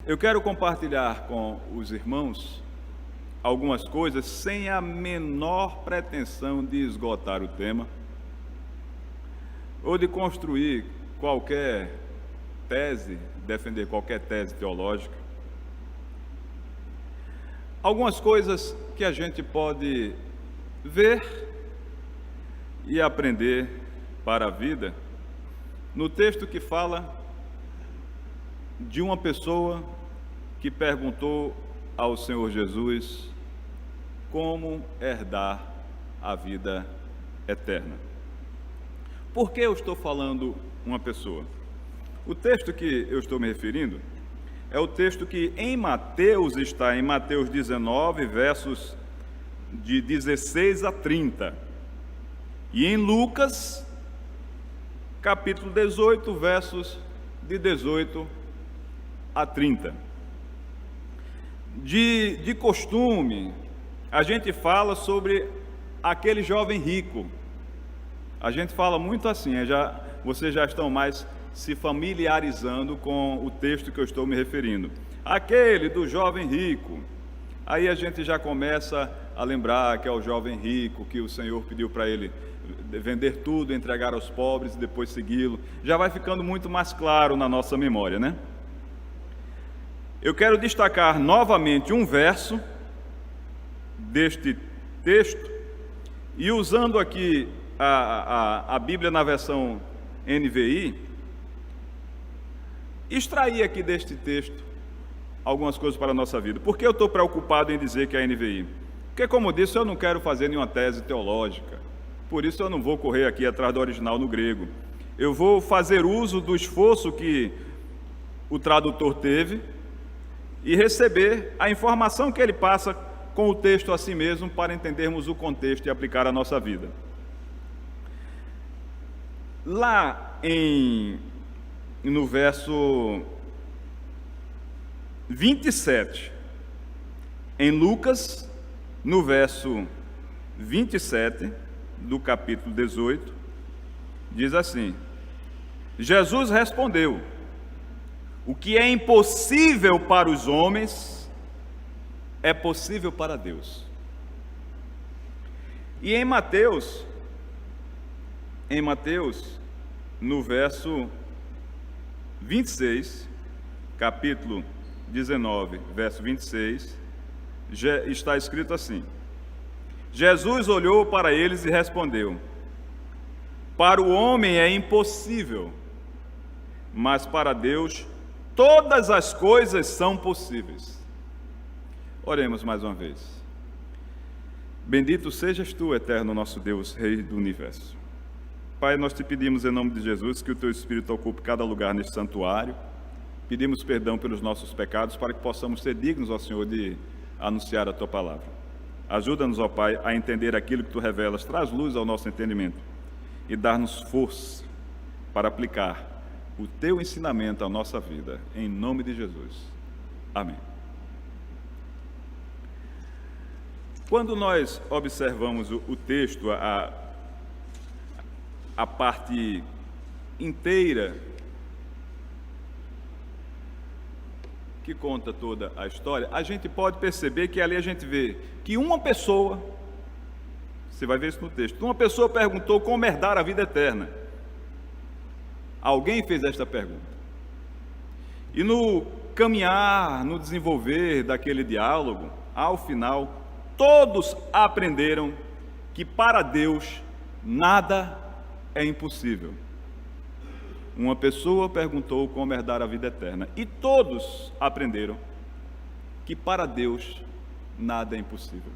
Eu quero compartilhar com os irmãos algumas coisas sem a menor pretensão de esgotar o tema ou de construir qualquer tese, defender qualquer tese teológica. Algumas coisas que a gente pode ver e aprender para a vida no texto que fala de uma pessoa que perguntou ao Senhor Jesus como herdar a vida eterna. Por que eu estou falando uma pessoa? O texto que eu estou me referindo é o texto que em Mateus está em Mateus 19, versos de 16 a 30. E em Lucas, capítulo 18, versos de 18 a 30. De costume, a gente fala sobre aquele jovem rico. A gente fala muito assim, vocês já estão mais se familiarizando com o texto que eu estou me referindo. Aquele do jovem rico. Aí a gente já começa a lembrar que é o jovem rico, que o Senhor pediu para ele vender tudo, entregar aos pobres e depois segui-lo. Já vai ficando muito mais claro na nossa memória, né? Eu quero destacar novamente um verso deste texto e usando aqui a Bíblia na versão NVI, extrair aqui deste texto algumas coisas para a nossa vida. Por que eu estou preocupado em dizer que é a NVI? Porque, como disse, eu não quero fazer nenhuma tese teológica, por isso eu não vou correr aqui atrás do original no grego. Eu vou fazer uso do esforço que o tradutor teve e receber a informação que ele passa com o texto a si mesmo para entendermos o contexto e aplicar a nossa vida. Lá no verso 27, em Lucas, no verso 27 do capítulo 18, diz assim: Jesus respondeu: o que é impossível para os homens é possível para Deus. E em Mateus, no verso 26, capítulo 19, verso 26, está escrito assim: Jesus olhou para eles e respondeu: para o homem é impossível, mas para Deus todas as coisas são possíveis. Oremos mais uma vez. Bendito sejas tu, eterno nosso Deus, Rei do Universo. Pai, nós te pedimos em nome de Jesus que o teu Espírito ocupe cada lugar neste santuário. Pedimos perdão pelos nossos pecados para que possamos ser dignos, ó Senhor, de anunciar a tua palavra. Ajuda-nos, ó Pai, a entender aquilo que tu revelas. Traz luz ao nosso entendimento e dar-nos força para aplicar o teu ensinamento à nossa vida, em nome de Jesus. Amém. Quando nós observamos o texto, a parte inteira que conta toda a história, a gente pode perceber que ali a gente vê que uma pessoa, você vai ver isso no texto, uma pessoa perguntou como herdar a vida eterna. Alguém fez esta pergunta. E no caminhar, no desenvolver daquele diálogo, ao final, todos aprenderam que para Deus nada é impossível. Uma pessoa perguntou como herdar a vida eterna. E todos aprenderam que para Deus nada é impossível.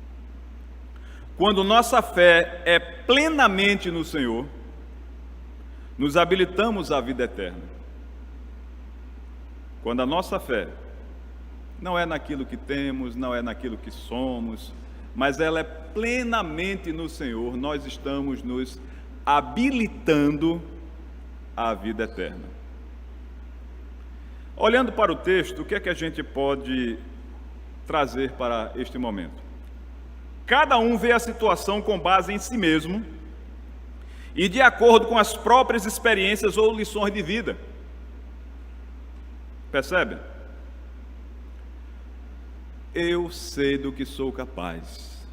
Quando nossa fé é plenamente no Senhor, nos habilitamos à vida eterna. Quando a nossa fé não é naquilo que temos, não é naquilo que somos, mas ela é plenamente no Senhor, nós estamos nos habilitando à vida eterna. Olhando para o texto, o que é que a gente pode trazer para este momento? Cada um vê a situação com base em si mesmo e de acordo com as próprias experiências ou lições de vida. Percebe? Eu sei do que sou capaz.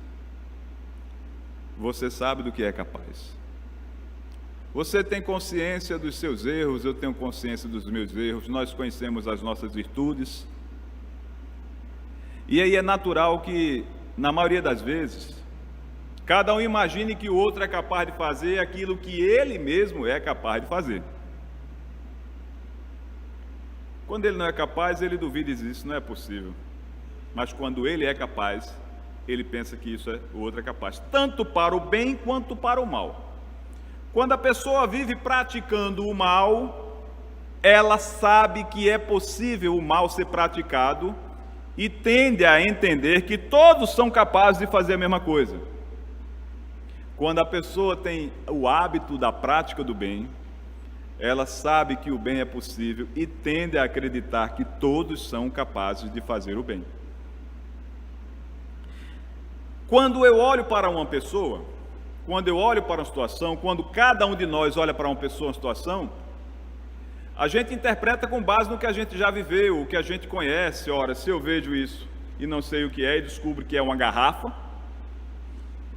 Você sabe do que é capaz. Você tem consciência dos seus erros, eu tenho consciência dos meus erros, nós conhecemos as nossas virtudes. E aí é natural que, na maioria das vezes, cada um imagine que o outro é capaz de fazer aquilo que ele mesmo é capaz de fazer. Quando ele não é capaz, ele duvida e diz, isso não é possível. Mas quando ele é capaz, ele pensa que o outro é capaz, tanto para o bem quanto para o mal. Quando a pessoa vive praticando o mal, ela sabe que é possível o mal ser praticado e tende a entender que todos são capazes de fazer a mesma coisa. Quando a pessoa tem o hábito da prática do bem, ela sabe que o bem é possível e tende a acreditar que todos são capazes de fazer o bem. Quando eu olho para uma pessoa, quando eu olho para uma situação, quando cada um de nós olha para uma pessoa, uma situação, a gente interpreta com base no que a gente já viveu, o que a gente conhece. Ora, se eu vejo isso e não sei o que é e descubro que é uma garrafa,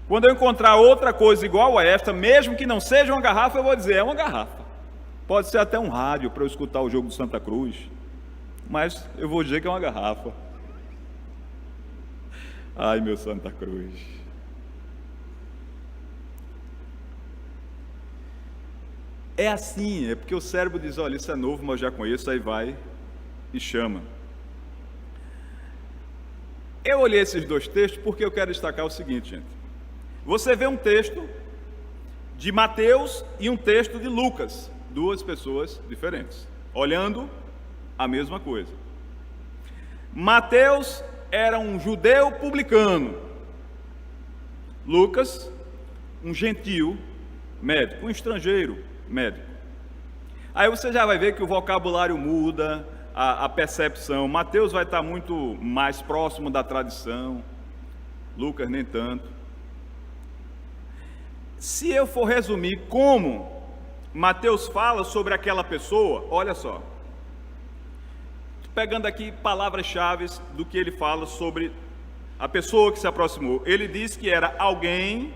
quando eu encontrar outra coisa igual a esta, mesmo que não seja uma garrafa, eu vou dizer, é uma garrafa. Pode ser até um rádio para eu escutar o jogo do Santa Cruz, mas eu vou dizer que é uma garrafa. Ai, meu Santa Cruz. É assim, é porque o cérebro diz, olha, isso é novo, mas eu já conheço, aí vai e chama. Eu olhei esses dois textos porque eu quero destacar o seguinte, gente. Você vê um texto de Mateus e um texto de Lucas, duas pessoas diferentes, olhando a mesma coisa. Mateus era um judeu publicano, Lucas, um gentil médico, um estrangeiro médico. Aí você já vai ver que o vocabulário muda, a percepção. Mateus vai estar muito mais próximo da tradição, Lucas nem tanto. Se eu for resumir como Mateus fala sobre aquela pessoa, olha só, pegando aqui palavras-chave do que ele fala sobre a pessoa que se aproximou. Ele diz que era alguém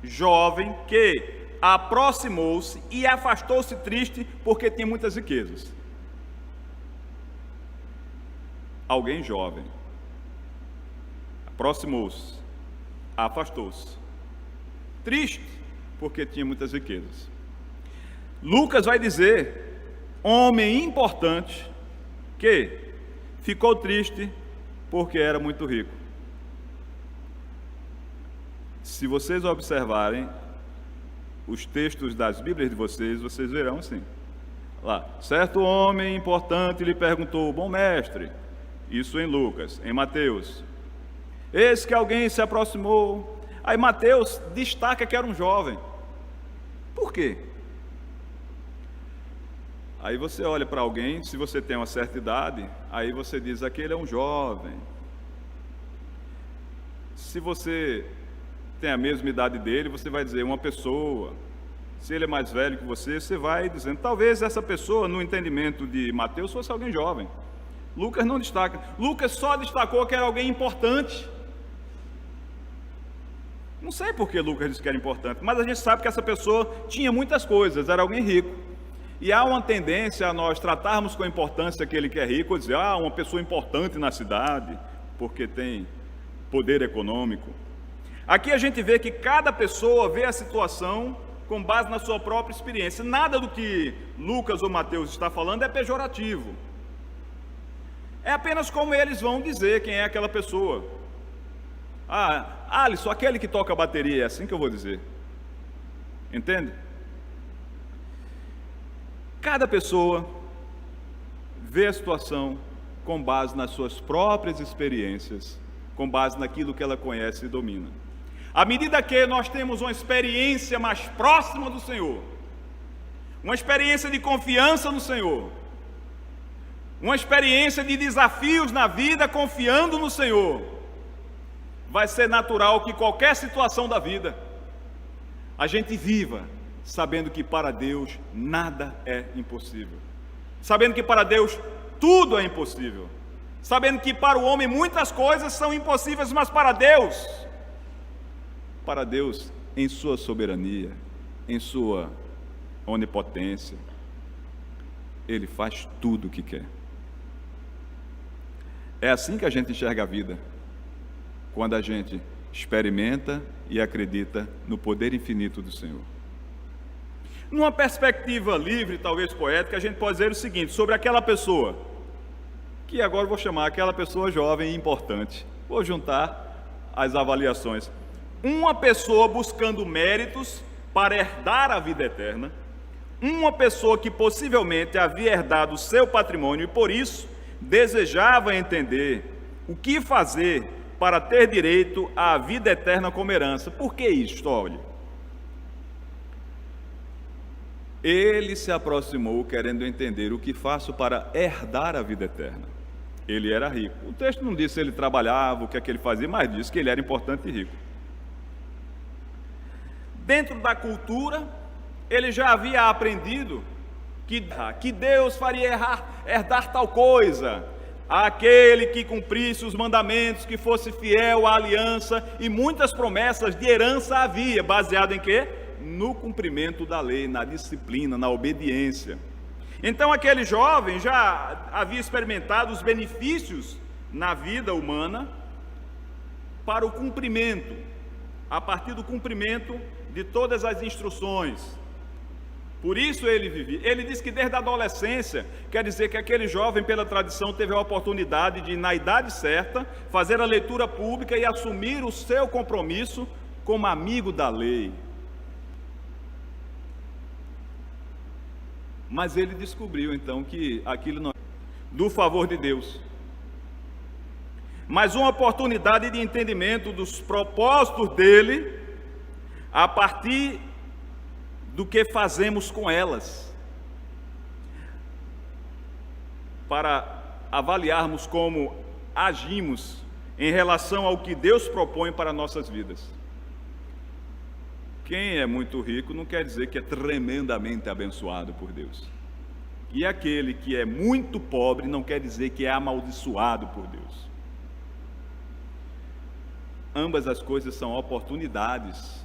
jovem que aproximou-se e afastou-se triste porque tinha muitas riquezas. Alguém jovem aproximou-se, afastou-se, triste porque tinha muitas riquezas. Lucas vai dizer, homem importante, que ficou triste porque era muito rico. Se vocês observarem os textos das Bíblias de vocês, vocês verão assim. Lá, certo homem importante lhe perguntou, bom mestre, isso em Lucas, em Mateus. Eis que alguém se aproximou. Aí Mateus destaca que era um jovem. Por quê? Aí você olha para alguém, se você tem uma certa idade, aí você diz, aquele é um jovem. Se você tem a mesma idade dele, você vai dizer uma pessoa. Se ele é mais velho que você vai dizendo, talvez essa pessoa, no entendimento de Mateus, fosse alguém jovem. Lucas não destaca. Lucas só destacou que era alguém importante. Não sei por que Lucas disse que era importante, mas a gente sabe que essa pessoa tinha muitas coisas, era alguém rico. E há uma tendência a nós tratarmos com a importância aquele que é rico, dizer, uma pessoa importante na cidade, porque tem poder econômico. Aqui a gente vê que cada pessoa vê a situação com base na sua própria experiência. Nada do que Lucas ou Mateus está falando é pejorativo. É apenas como eles vão dizer quem é aquela pessoa. Alisson, aquele que toca a bateria, é assim que eu vou dizer. Entende? Cada pessoa vê a situação com base nas suas próprias experiências, com base naquilo que ela conhece e domina. À medida que nós temos uma experiência mais próxima do Senhor, uma experiência de confiança no Senhor, uma experiência de desafios na vida confiando no Senhor, vai ser natural que qualquer situação da vida a gente viva sabendo que para Deus nada é impossível, sabendo que para Deus tudo é impossível. sabendo que para o homem muitas coisas são impossíveis, mas para Deus, em sua soberania, em sua onipotência, Ele faz tudo o que quer. É assim que a gente enxerga a vida, quando a gente experimenta e acredita no poder infinito do Senhor. Numa perspectiva livre, talvez poética, a gente pode dizer o seguinte sobre aquela pessoa, que agora eu vou chamar aquela pessoa jovem e importante. Vou juntar as avaliações. Uma pessoa buscando méritos para herdar a vida eterna, uma pessoa que possivelmente havia herdado o seu patrimônio e por isso desejava entender o que fazer para ter direito à vida eterna como herança. Por que isto? Olha, ele se aproximou querendo entender o que faço para herdar a vida eterna. Ele era rico. O texto não diz se ele trabalhava, o que é que ele fazia, mas diz que ele era importante e rico. Dentro da cultura, ele já havia aprendido que Deus faria herdar tal coisa, aquele que cumprisse os mandamentos, que fosse fiel à aliança, e muitas promessas de herança havia, baseado em quê? No cumprimento da lei, na disciplina, na obediência. Então aquele jovem já havia experimentado os benefícios na vida humana para o cumprimento, a partir do cumprimento de todas as instruções. Por isso ele vivia. Ele diz que desde a adolescência, quer dizer que aquele jovem, pela tradição, teve a oportunidade de, na idade certa, fazer a leitura pública e assumir o seu compromisso como amigo da lei. Mas ele descobriu então que aquilo não é do favor de Deus, mas uma oportunidade de entendimento dos propósitos dele a partir do que fazemos com elas, para avaliarmos como agimos em relação ao que Deus propõe para nossas vidas. Quem é muito rico não quer dizer que é tremendamente abençoado por Deus. E aquele que é muito pobre não quer dizer que é amaldiçoado por Deus. Ambas as coisas são oportunidades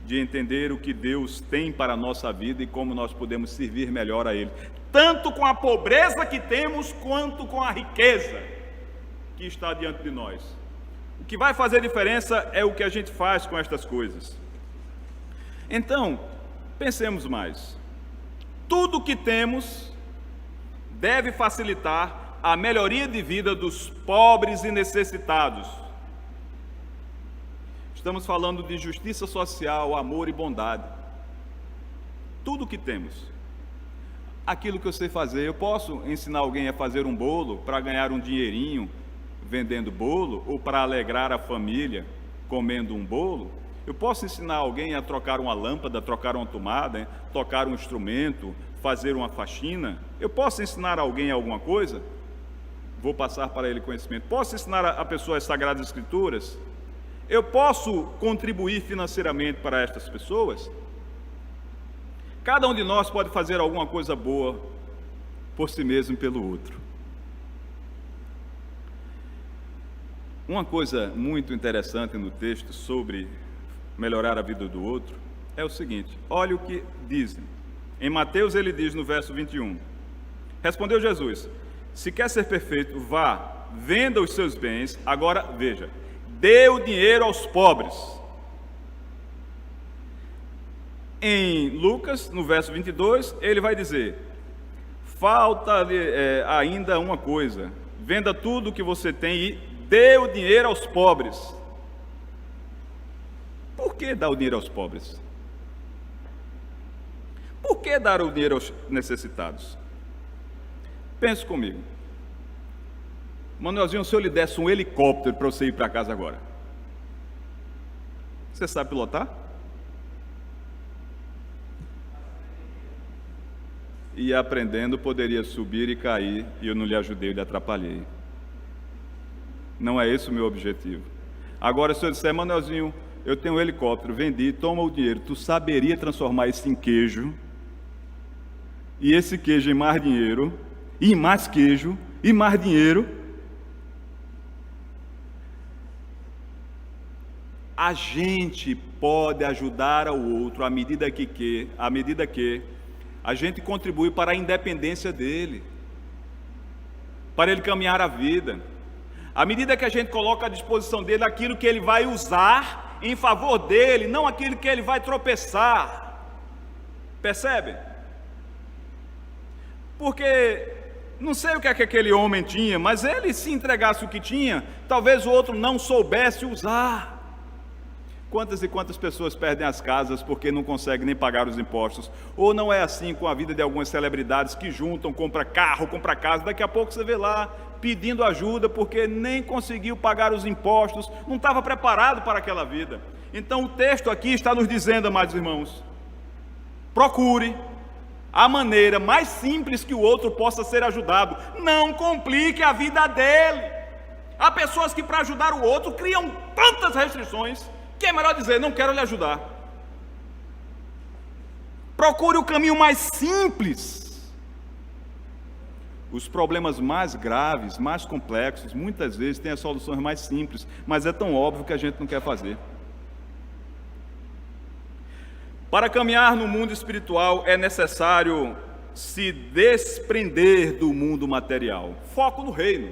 de entender o que Deus tem para a nossa vida e como nós podemos servir melhor a Ele, tanto com a pobreza que temos, quanto com a riqueza que está diante de nós. O que vai fazer diferença é o que a gente faz com estas coisas. Então, pensemos mais. Tudo o que temos deve facilitar a melhoria de vida dos pobres e necessitados. Estamos falando de justiça social, amor e bondade. Tudo o que temos. Aquilo que eu sei fazer, eu posso ensinar alguém a fazer um bolo para ganhar um dinheirinho vendendo bolo, ou para alegrar a família comendo um bolo. Eu posso ensinar alguém a trocar uma lâmpada, trocar uma tomada, tocar um instrumento, fazer uma faxina. Eu posso ensinar alguém alguma coisa? Vou passar para ele conhecimento. Posso ensinar a pessoa as Sagradas Escrituras? Eu posso contribuir financeiramente para estas pessoas? Cada um de nós pode fazer alguma coisa boa por si mesmo e pelo outro. Uma coisa muito interessante no texto sobre melhorar a vida do outro é o seguinte: olha o que dizem. Em Mateus ele diz no verso 21, respondeu Jesus: se quer ser perfeito, vá, venda os seus bens, agora veja, dê o dinheiro aos pobres. Em Lucas, no verso 22, ele vai dizer: falta ainda uma coisa, venda tudo o que você tem e dê o dinheiro aos pobres. Por que dar o dinheiro aos pobres? Por que dar o dinheiro aos necessitados? Pense comigo. Manuelzinho, se eu lhe desse um helicóptero para você ir para casa agora, você sabe pilotar? E aprendendo poderia subir e cair, e eu não lhe ajudei, eu lhe atrapalhei. Não é esse o meu objetivo. Agora, se eu disser: Manuelzinho, eu tenho um helicóptero, vendi, toma o dinheiro, tu saberia transformar isso em queijo, e esse queijo em mais dinheiro, e mais queijo, e mais dinheiro, a gente pode ajudar ao outro à medida que a gente contribui para a independência dele, para ele caminhar a vida, à medida que a gente coloca à disposição dele aquilo que ele vai usar em favor dele, não aquilo que ele vai tropeçar. Percebe? Porque não sei o que é que aquele homem tinha, mas ele, se entregasse o que tinha, talvez o outro não soubesse usar. Quantas e quantas pessoas perdem as casas porque não conseguem nem pagar os impostos? Ou não é assim com a vida de algumas celebridades que juntam, compra carro, compra casa, daqui a pouco você vê lá pedindo ajuda porque nem conseguiu pagar os impostos, não estava preparado para aquela vida. Então o texto aqui está nos dizendo, amados irmãos, procure a maneira mais simples que o outro possa ser ajudado, não complique a vida dele. Há pessoas que para ajudar o outro criam tantas restrições que é melhor dizer, não quero lhe ajudar. Procure o caminho mais simples. Os problemas mais graves, mais complexos, muitas vezes têm as soluções mais simples, mas é tão óbvio que a gente não quer fazer. Para caminhar no mundo espiritual é necessário se desprender do mundo material. Foco no reino.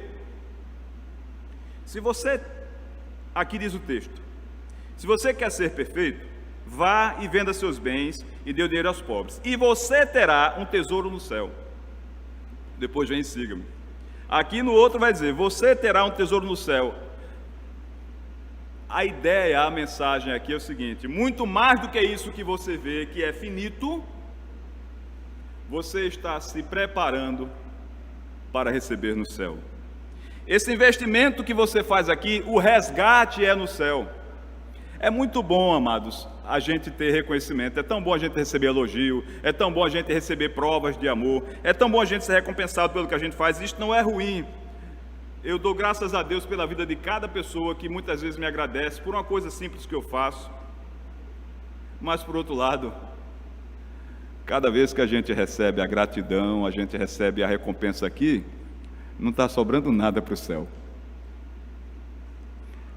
Se você, aqui diz o texto, se você quer ser perfeito, vá e venda seus bens e dê o dinheiro aos pobres, e você terá um tesouro no céu. Depois vem e siga-me. Aqui no outro vai dizer, você terá um tesouro no céu. A ideia, a mensagem aqui é o seguinte, muito mais do que isso que você vê, que é finito, você está se preparando para receber no céu. Esse investimento que você faz aqui, o resgate é no céu. É muito bom, amados, a gente ter reconhecimento, é tão bom a gente receber elogio, é tão bom a gente receber provas de amor, é tão bom a gente ser recompensado pelo que a gente faz, isso não é ruim. Eu dou graças a Deus pela vida de cada pessoa que muitas vezes me agradece por uma coisa simples que eu faço, mas por outro lado, cada vez que a gente recebe a gratidão, a gente recebe a recompensa aqui, não está sobrando nada para o céu.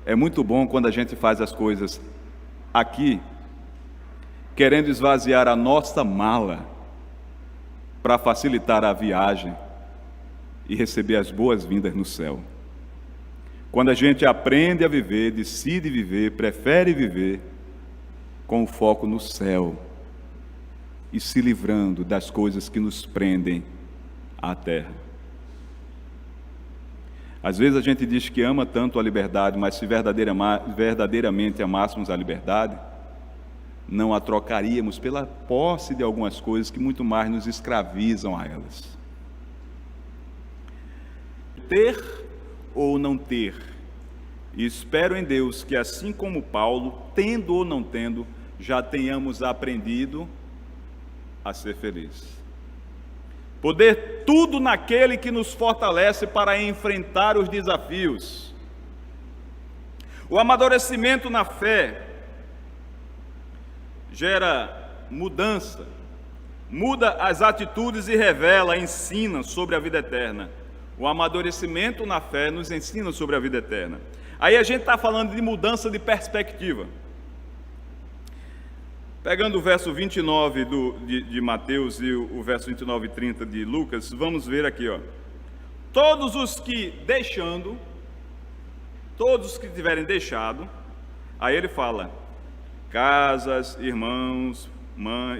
É muito bom quando a gente faz as coisas aqui, querendo esvaziar a nossa mala para facilitar a viagem e receber as boas-vindas no céu. Quando a gente aprende a viver, decide viver, prefere viver com o foco no céu e se livrando das coisas que nos prendem à terra. Às vezes a gente diz que ama tanto a liberdade, mas se verdadeiramente amássemos a liberdade, não a trocaríamos pela posse de algumas coisas que muito mais nos escravizam a elas. Ter ou não ter, e espero em Deus que assim como Paulo, tendo ou não tendo, já tenhamos aprendido a ser feliz. Poder tudo naquele que nos fortalece para enfrentar os desafios. O amadurecimento na fé gera mudança, muda as atitudes e revela, ensina sobre a vida eterna. O amadurecimento na fé nos ensina sobre a vida eterna. Aí a gente está falando de mudança de perspectiva. Pegando o verso 29 de Mateus e o verso 29 e 30 de Lucas, vamos ver aqui, ó. Todos os que tiverem deixado, aí ele fala, casas, irmãos,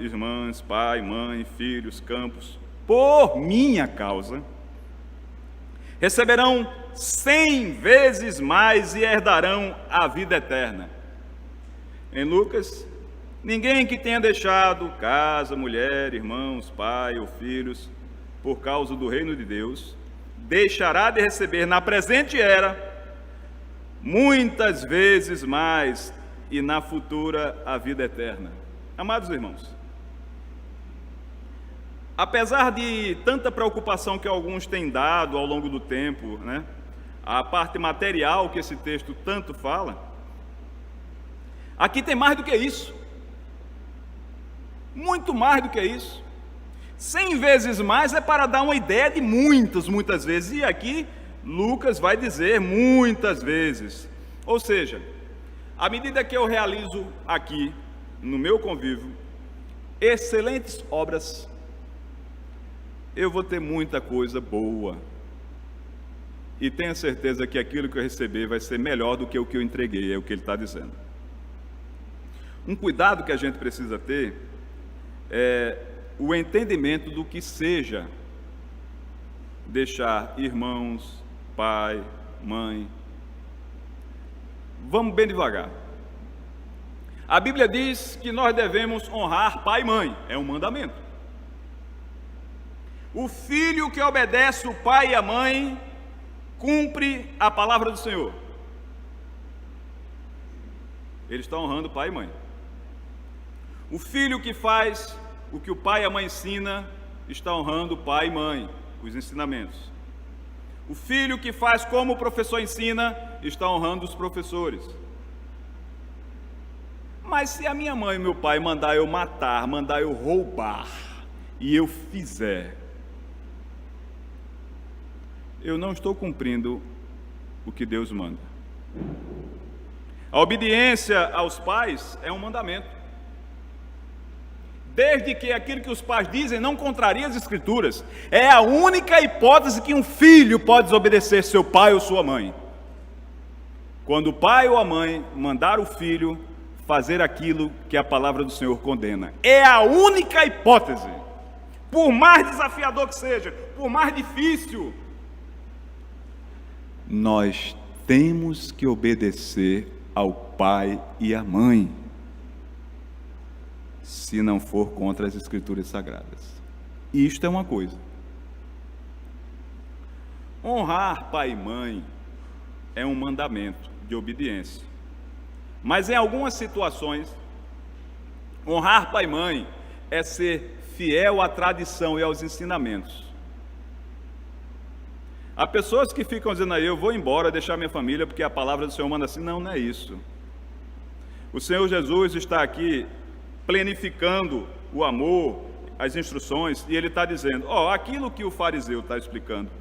irmãs, pai, mãe, filhos, campos, por minha causa, receberão 100 vezes mais e herdarão a vida eterna. Em Lucas, ninguém que tenha deixado casa, mulher, irmãos, pai ou filhos, por causa do reino de Deus, deixará de receber na presente era muitas vezes mais e na futura a vida eterna. Amados irmãos, apesar de tanta preocupação que alguns têm dado ao longo do tempo, né, a parte material que esse texto tanto fala, aqui tem mais do que isso. Muito mais do que isso. 100 vezes mais é para dar uma ideia de muitas vezes. E aqui Lucas vai dizer muitas vezes. Ou seja, À medida que eu realizo aqui, no meu convívio, excelentes obras, eu vou ter muita coisa boa. E tenha certeza que aquilo que eu receber vai ser melhor do que o que eu entreguei, é o que ele está dizendo. Um cuidado que a gente precisa ter é o entendimento do que seja deixar irmãos, pai, mãe. Vamos bem devagar. A Bíblia diz que nós devemos honrar pai e mãe, é um mandamento. O filho que obedece o pai e a mãe cumpre a palavra do Senhor. Ele está honrando pai e mãe. O filho que faz o que o pai e a mãe ensina está honrando pai e mãe, os ensinamentos. O filho que faz como o professor ensina está honrando os professores. Mas se a minha mãe e meu pai mandar eu matar, mandar eu roubar, e eu fizer, eu não estou cumprindo o que Deus manda. A obediência aos pais é um mandamento. Desde que aquilo que os pais dizem não contraria as Escrituras. É a única hipótese que um filho pode desobedecer seu pai ou sua mãe. Quando o pai ou a mãe mandar o filho fazer aquilo que a palavra do Senhor condena. É a única hipótese. Por mais desafiador que seja, por mais difícil, nós temos que obedecer ao pai e à mãe, se não for contra as Escrituras Sagradas. Isto é uma coisa. Honrar pai e mãe é um mandamento de obediência. Mas em algumas situações, honrar pai e mãe é ser fiel à tradição e aos ensinamentos. Há pessoas que ficam dizendo aí, eu vou embora, deixar minha família, porque a palavra do Senhor manda assim. Não, não é isso. O Senhor Jesus está aqui planificando o amor, as instruções, e Ele está dizendo, aquilo que o fariseu está explicando,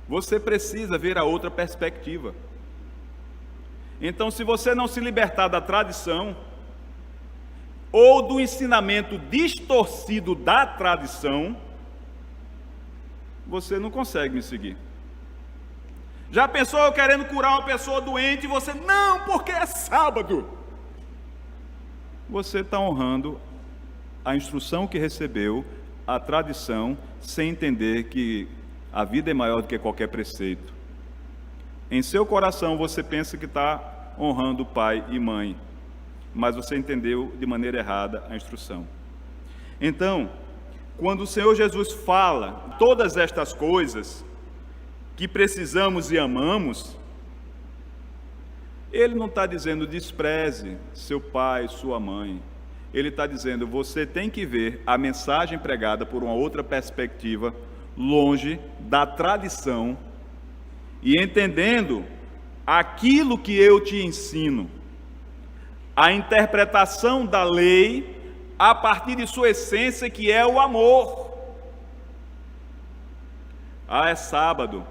você precisa ver a outra perspectiva. Então, se você não se libertar da tradição, ou do ensinamento distorcido da tradição, você não consegue me seguir. Já pensou eu querendo curar uma pessoa doente e você, não, porque é sábado? Você está honrando a instrução que recebeu, a tradição, sem entender que a vida é maior do que qualquer preceito. Em seu coração você pensa que está honrando pai e mãe, mas você entendeu de maneira errada a instrução. Então, quando o Senhor Jesus fala todas estas coisas que precisamos e amamos, Ele não está dizendo despreze seu pai, sua mãe. Ele está dizendo, você tem que ver a mensagem pregada por uma outra perspectiva, longe da tradição, e entendendo aquilo que eu te ensino, a interpretação da lei a partir de sua essência, que é o amor. É sábado,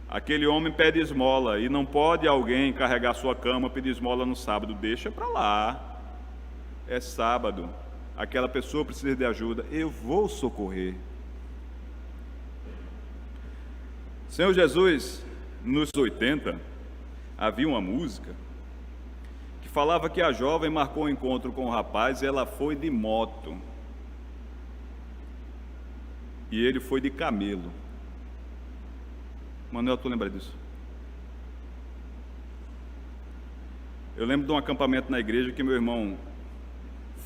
aquele homem pede esmola, e não pode alguém carregar sua cama, pedir esmola no sábado, deixa para lá. É sábado, aquela pessoa precisa de ajuda, eu vou socorrer. Senhor Jesus, nos 80, havia uma música que falava que a jovem marcou um encontro com o rapaz e ela foi de moto. E ele foi de camelo. Manuel, tu lembra disso? Eu lembro de um acampamento na igreja que meu irmão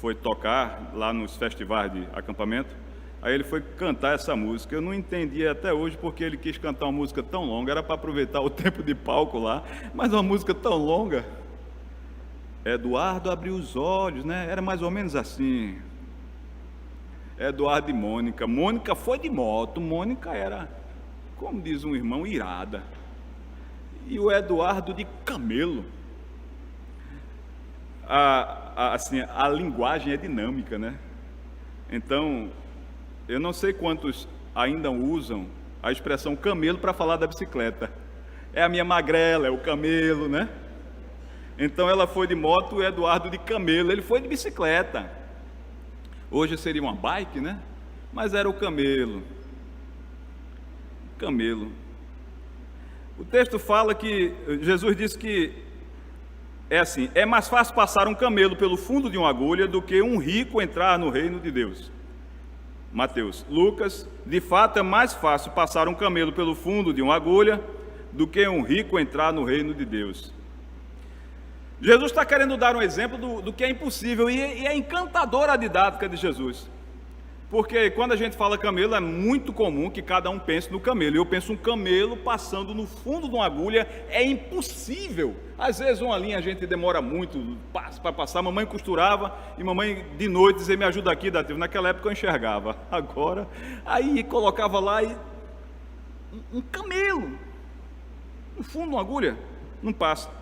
foi tocar lá nos festivais de acampamento. Aí ele foi cantar essa música. Eu não entendi até hoje porque ele quis cantar uma música tão longa. Era para aproveitar o tempo de palco lá, mas uma música tão longa. Eduardo abriu os olhos, né? Era mais ou menos assim. Eduardo e Mônica. Mônica foi de moto. Mônica era, como diz um irmão, irada. E o Eduardo de camelo. A linguagem é dinâmica, né? Então, eu não sei quantos ainda usam a expressão camelo para falar da bicicleta. é a minha magrela, é o camelo, né? Então ela foi de moto, o Eduardo de camelo, ele foi de bicicleta. Hoje seria uma bike, né? Mas era o camelo. Camelo. O texto fala que Jesus disse que é assim: é mais fácil passar um camelo pelo fundo de uma agulha do que um rico entrar no reino de Deus. Mateus. Lucas: de fato é mais fácil passar um camelo pelo fundo de uma agulha do que um rico entrar no reino de Deus. Jesus está querendo dar um exemplo do que é impossível, e é encantadora a didática de Jesus. Porque quando a gente fala camelo, é muito comum que cada um pense no camelo. Eu penso um camelo passando no fundo de uma agulha, é impossível. Às vezes uma linha a gente demora muito para passar. Mamãe costurava e mamãe de noite dizia: me ajuda aqui, Dativo. Naquela época eu enxergava. Agora, aí colocava lá e um camelo no fundo de uma agulha, não passa.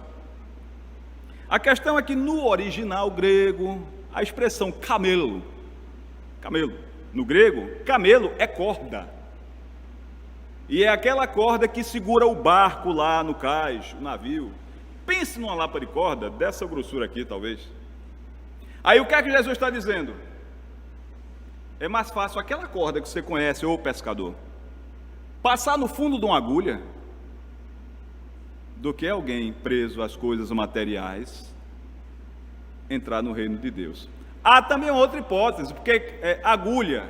A questão é que no original grego, a expressão camelo, no grego, camelo é corda. E é aquela corda que segura o barco lá no cais, o navio. Pense numa lapa de corda, dessa grossura aqui talvez. Aí o que é que Jesus está dizendo? É mais fácil aquela corda que você conhece, ô pescador, passar no fundo de uma agulha, do que alguém preso às coisas materiais entrar no reino de Deus. Há também outra hipótese, porque agulha.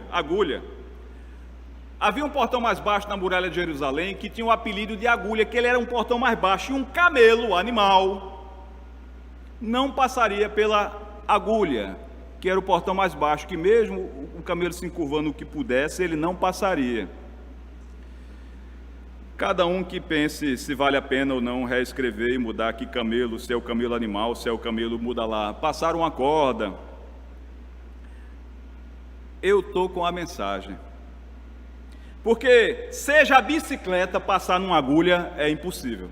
Havia um portão mais baixo na muralha de Jerusalém que tinha o apelido de agulha, que ele era um portão mais baixo, e um camelo, animal, não passaria pela agulha, que era o portão mais baixo, que mesmo o camelo se encurvando o que pudesse, ele não passaria. Cada um que pense se vale a pena ou não reescrever e mudar aqui camelo, se é o camelo animal, se é o camelo, muda lá. Passar uma corda. Eu estou com a mensagem. Porque seja a bicicleta passar numa agulha, é impossível.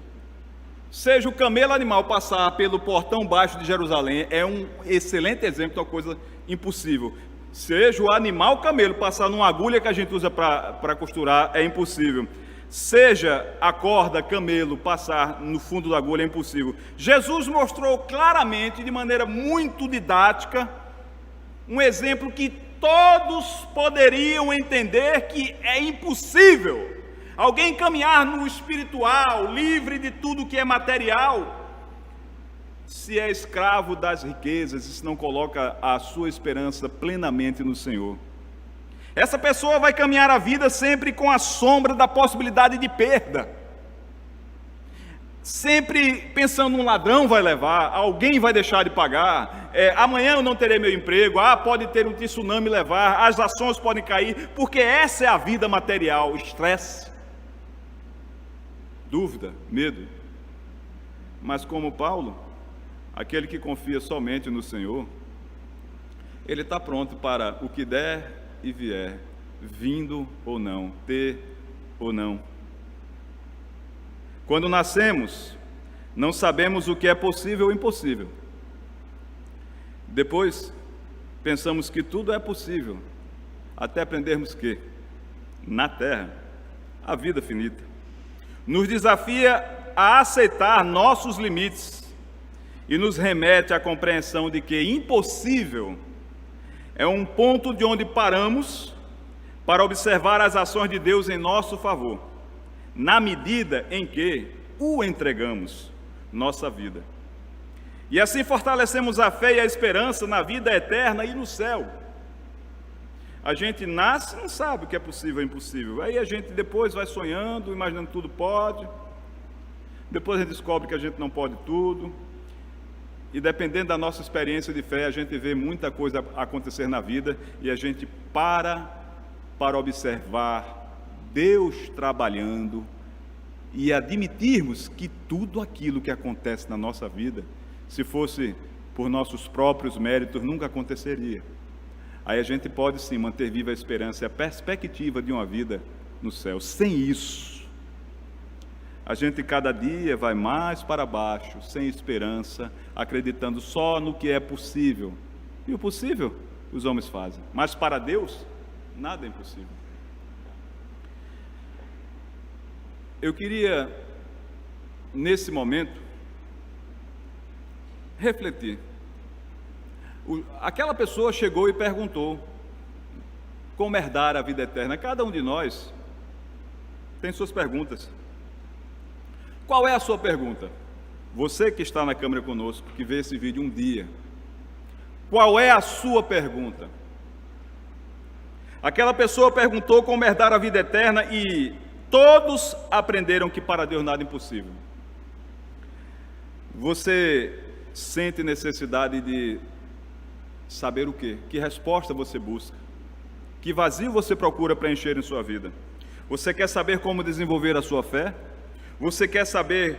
Seja o camelo animal passar pelo portão baixo de Jerusalém, é um excelente exemplo de uma coisa impossível. Seja o animal camelo passar numa agulha que a gente usa para costurar, é impossível. Seja a corda camelo passar no fundo da agulha, é impossível. Jesus mostrou claramente, de maneira muito didática, um exemplo que todos poderiam entender que é impossível. Alguém caminhar no espiritual, livre de tudo que é material, se é escravo das riquezas, se não coloca a sua esperança plenamente no Senhor. Essa pessoa vai caminhar a vida sempre com a sombra da possibilidade de perda. Sempre pensando: um ladrão vai levar, alguém vai deixar de pagar, amanhã eu não terei meu emprego, pode ter um tsunami levar, as ações podem cair, porque essa é a vida material. Estresse, dúvida, medo. Mas como Paulo, aquele que confia somente no Senhor, ele está pronto para o que der e vier, vindo ou não, ter ou não. Quando nascemos, não sabemos o que é possível ou impossível. Depois, pensamos que tudo é possível, até aprendermos que, na Terra, a vida finita nos desafia a aceitar nossos limites e nos remete à compreensão de que impossível é um ponto de onde paramos para observar as ações de Deus em nosso favor, na medida em que o entregamos nossa vida. E assim fortalecemos a fé e a esperança na vida eterna e no céu. A gente nasce e não sabe o que é possível ou impossível. Aí a gente depois vai sonhando, imaginando que tudo pode. Depois a gente descobre que a gente não pode tudo. E dependendo da nossa experiência de fé, a gente vê muita coisa acontecer na vida e a gente para observar Deus trabalhando e admitirmos que tudo aquilo que acontece na nossa vida, se fosse por nossos próprios méritos, nunca aconteceria. Aí a gente pode sim manter viva a esperança e a perspectiva de uma vida no céu. Sem isso, a gente cada dia vai mais para baixo, sem esperança, acreditando só no que é possível. E o possível os homens fazem, mas para Deus nada é impossível. Eu queria nesse momento, refletir. Aquela pessoa chegou e perguntou como herdar a vida eterna. Cada um de nós tem suas perguntas. Qual é a sua pergunta? Você que está na câmera conosco, que vê esse vídeo um dia, qual é a sua pergunta? Aquela pessoa perguntou como herdar a vida eterna e todos aprenderam que para Deus nada é impossível. Você sente necessidade de saber o quê? Que resposta você busca? Que vazio você procura preencher em sua vida? Você quer saber como desenvolver a sua fé? Você quer saber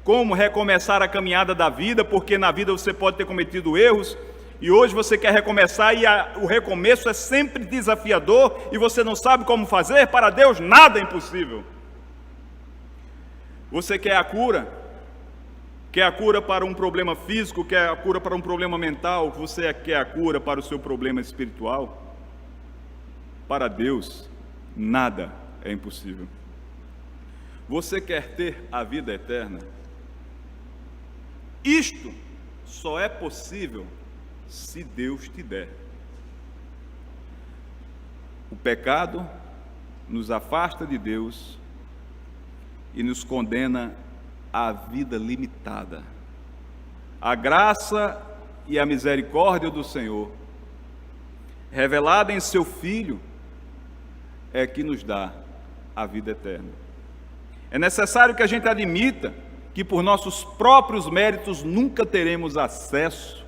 como recomeçar a caminhada da vida, porque na vida você pode ter cometido erros, e hoje você quer recomeçar e o recomeço é sempre desafiador, e você não sabe como fazer? Para Deus nada é impossível. Você quer a cura? Quer a cura para um problema físico? Quer a cura para um problema mental? Você quer a cura para o seu problema espiritual? Para Deus nada é impossível. Você quer ter a vida eterna? Isto só é possível se Deus te der. O pecado nos afasta de Deus e nos condena à vida limitada. A graça e a misericórdia do Senhor, revelada em seu Filho, é que nos dá a vida eterna. É necessário que a gente admita que por nossos próprios méritos nunca teremos acesso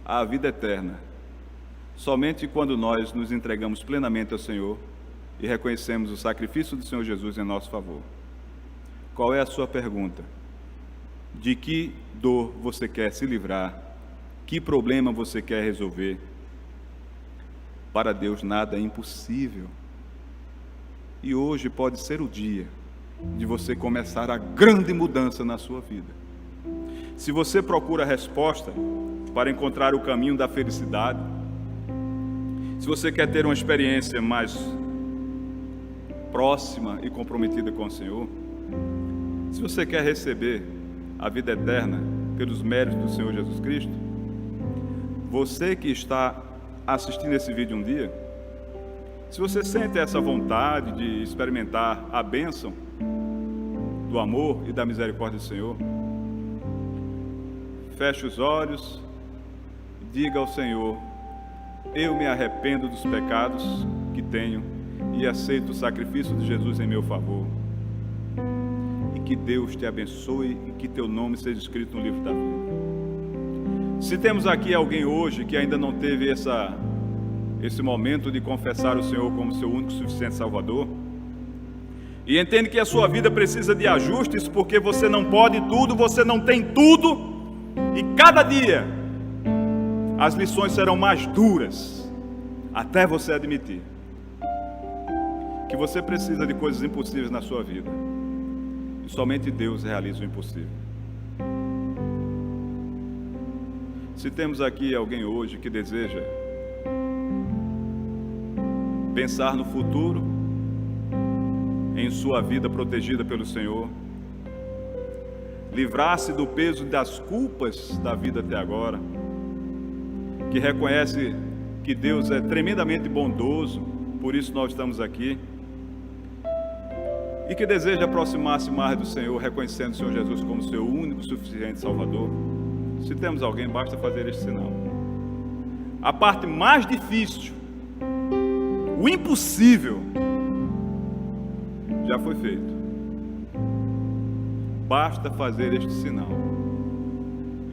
à vida eterna. Somente quando nós nos entregamos plenamente ao Senhor e reconhecemos o sacrifício do Senhor Jesus em nosso favor. Qual é a sua pergunta? De que dor você quer se livrar? Que problema você quer resolver? Para Deus nada é impossível. E hoje pode ser o dia de você começar a grande mudança na sua vida. Se você procura a resposta para encontrar o caminho da felicidade, se você quer ter uma experiência mais próxima e comprometida com o Senhor, se você quer receber a vida eterna pelos méritos do Senhor Jesus Cristo, você que está assistindo esse vídeo um dia, se você sente essa vontade de experimentar a bênção do amor e da misericórdia do Senhor, feche os olhos e diga ao Senhor: eu me arrependo dos pecados que tenho e aceito o sacrifício de Jesus em meu favor. E que Deus te abençoe e que teu nome seja escrito no livro da vida. Se temos aqui alguém hoje que ainda não teve esse momento de confessar o Senhor como seu único e suficiente Salvador, e entende que a sua vida precisa de ajustes, porque você não pode tudo, você não tem tudo, e cada dia as lições serão mais duras, até você admitir que você precisa de coisas impossíveis na sua vida, e somente Deus realiza o impossível. Se temos aqui alguém hoje que deseja pensar no futuro, em sua vida protegida pelo Senhor, livrar-se do peso das culpas da vida até agora, que reconhece que Deus é tremendamente bondoso, por isso nós estamos aqui, e que deseja aproximar-se mais do Senhor, reconhecendo o Senhor Jesus como seu único e suficiente Salvador. Se temos alguém, basta fazer este sinal. A parte mais difícil, o impossível, já foi feito. Basta fazer este sinal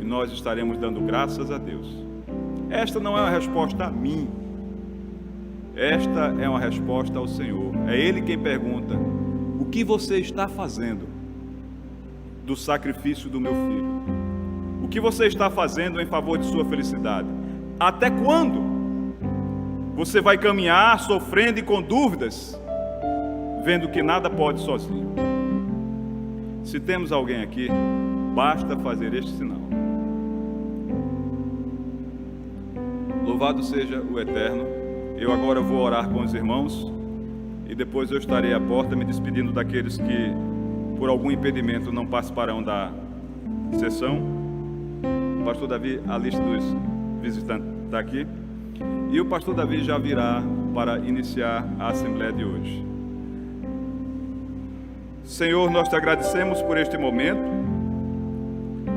e nós estaremos dando graças a Deus. Esta não é uma resposta a mim, esta é uma resposta ao Senhor. É Ele quem pergunta: o que você está fazendo do sacrifício do meu filho? O que você está fazendo em favor de sua felicidade? Até quando você vai caminhar sofrendo e com dúvidas, vendo que nada pode sozinho? Se temos alguém aqui, basta fazer este sinal. Louvado seja o Eterno. Eu agora vou orar com os irmãos e depois eu estarei à porta me despedindo daqueles que por algum impedimento não participarão da sessão. O pastor Davi, a lista dos visitantes está aqui. E o pastor Davi já virá para iniciar a assembleia de hoje. Senhor, nós te agradecemos por este momento,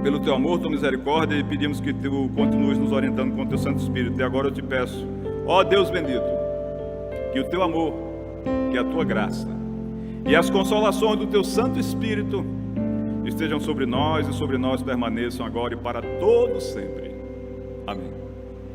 pelo teu amor, tua misericórdia, e pedimos que tu continues nos orientando com o teu Santo Espírito. E agora eu te peço, ó Deus bendito, que o teu amor, que a tua graça e as consolações do teu Santo Espírito estejam sobre nós e sobre nós permaneçam agora e para todo sempre. Amém.